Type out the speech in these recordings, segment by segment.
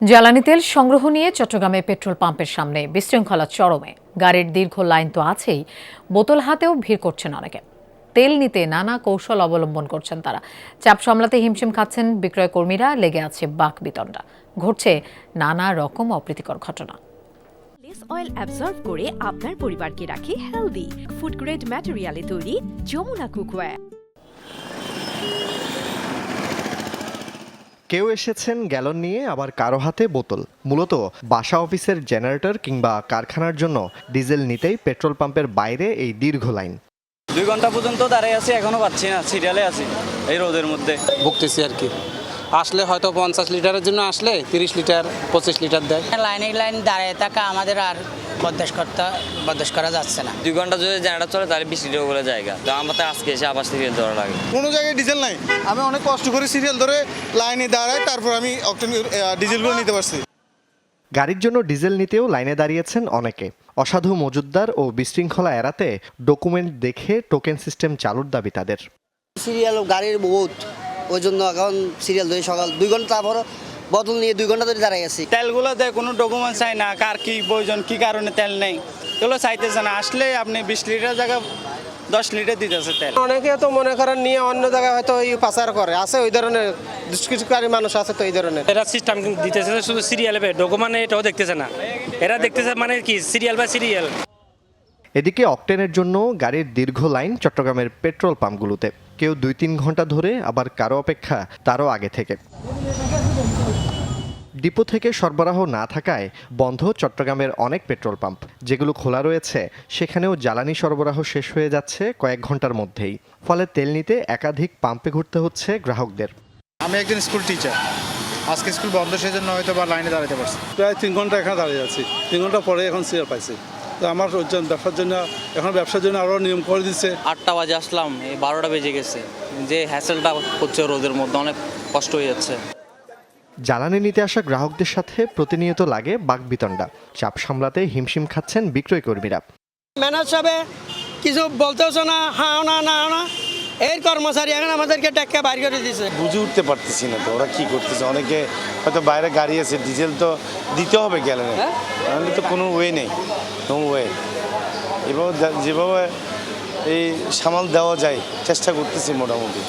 জ্বালানি তেল সংগ্রহ নিয়ে চট্টগ্রামে পেট্রোল পাম্পের সামনে বিশৃঙ্খলা চরমে। গাড়ির দীর্ঘ লাইন তো আছেই, বোতল হাতেও ভিড় করছেন অনেকে। তেল নিতে নানা কৌশল অবলম্বন করছেন তারা। চাপ সামলাতে হিমশিম খাচ্ছেন বিক্রয় কর্মীরা, লেগে আছে বাকবিতণ্ডা। ঘটছে নানা রকম অপ্রীতিকর ঘটনা। লেস অয়েল অ্যাবজর্ব করে আপনার পরিবারকে রাখে হেলদি। ফুড গ্রেড ম্যাটেরিয়ালে তৈরি যমুনা কুকওয়্যার। কেউ এসেছেন গ্যালন নিয়ে, আবার কারো হাতে বোতল। মূলত বাসা অফিসের জেনারেটর কিংবা কারখানার জন্য ডিজেল নিতেই পেট্রোল পাম্পের বাইরে এই দীর্ঘ লাইন। 2 ঘন্টা পর্যন্ত দাঁড়িয়ে আছি, এখনো পাচ্ছি না, সিরিয়ালে আছি এই রোদের মধ্যে। ভুগতেছি আর কি। আসলে হয়তো 50 লিটারের জন্য আসলে 30 লিটার 25 লিটার দেয়। লাইন দাঁড়িয়ে থাকা আমাদের আর বরদাস্ত করা যাচ্ছে না। 2 ঘন্টা যদি জেনারেটর চলে তাহলে 20 লিটার করে জায়গা তো আমাদের আজকে এসে আবার সিরিয়াল ধরা লাগে। কোনো জায়গায় ডিজেল নাই, আমি অনেক কষ্ট করে সিরিয়াল ধরে লাইনে দাঁড়াই, তারপর আমি ডিজেলগুলো নিতে পারছি। গাড়ির জন্য ডিজেল নিতেও লাইনে দাঁড়িয়েছেন অনেকে। অসাধু মজুতদার ও বিশৃঙ্খলা এড়াতে ডকুমেন্ট দেখে টোকেন সিস্টেম চালুর দাবি তাদের। সিরিয়াল গাড়ির বহুত, ওই জন্য এখন সিরিয়াল ধরে সকাল 2 ঘন্টা, তারপর বোতল নিয়ে 2 ঘন্টা ধরে দাঁড়াই আছি। তেলগুলোতে কোনো ডকুমেন্ট চাই না, কার কি প্রয়োজন, কি কারণে তেল নেই এগুলো চাইতেছে না। আসলে আপনি 20 লিটার জায়গায় 10 লিটার দিতেছে তেল। অনেকে তো মনে করেন নিয়ে অন্য জায়গায় হয়তো ওই পাচার করে, আছে ওই ধরনের দুষ্কৃতকারী মানুষ আছে তো এই ধরনের। এরা সিস্টেম দিতেছে শুধু সিরিয়ালে, ডকুমেন্ট এটাও দেখতেছে না। এরা দেখতেছে মানে কি সিরিয়াল বা সিরিয়াল। এদিকে অকটেনের জন্য গাড়ির দীর্ঘ লাইন চট্টগ্রামের পেট্রোল পাম্পগুলোতে। কেউ 2-3 ঘন্টা ধরে, আবার কারো অপেক্ষা তারও আগে থেকে। ডিপো থেকে সরবরাহ না থাকায় বন্ধ চট্টগ্রামের অনেক পেট্রোল পাম্প। যেগুলো খোলা রয়েছে সেখানেও জ্বালানি সরবরাহ শেষ হয়ে যাচ্ছে কয়েক ঘন্টার মধ্যেই। ফলে তেল নিতে একাধিক পাম্পে ঘুরতে হচ্ছে গ্রাহকদের। আমি একজন স্কুল টিচার, আজকে স্কুল বন্ধ, সেজন্য হয়তো বা লাইনে দাঁড়াতে পারছি। প্রায় 3 ঘন্টা এখানে দাঁড়িয়ে আছি। 3 ঘন্টা পরে এখন সিরিয়াল পাইছি। তো আমার ব্যবসার জন্য আরও নিয়ম করে দিচ্ছে। 8টা বাজে আসলাম, এই 12টা বেজে গেছে। যে হ্যাসেলটা হচ্ছে রোদের মধ্যে, অনেক কষ্ট হয়ে যাচ্ছে। জ্বালানি নিতে আসা গ্রাহকদের সাথে প্রতিনিয়ত লাগে বাকবিতণ্ডা। চাপ সামলাতে হিমশিম খাচ্ছেন বিক্রয় কর্মীরা। ম্যানেজার সাহেব কিছু বলতেছো না, হাও না না না, এর কর্মচারী এখন আমাদেরকে টেক্কা বাইর করে দিয়েছে। বুঝে উঠতে পারতেছি না তো ওরা কি করতেছে। অনেকে হয়তো বাইরে গাড়ি আছে, ডিজেল তো দিতে হবে গ্যালনে, নাহলে তো কোনো ওয়ে নেই, নো ওয়ে। এভাবে যেভাবে এই সামাল দেওয়া যায় চেষ্টা করতেছি মোটামুটি।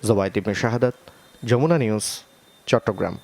জোবায়েদ ইবনে শাহাদাত, যমুনা নিউজ, চট্টগ্রাম।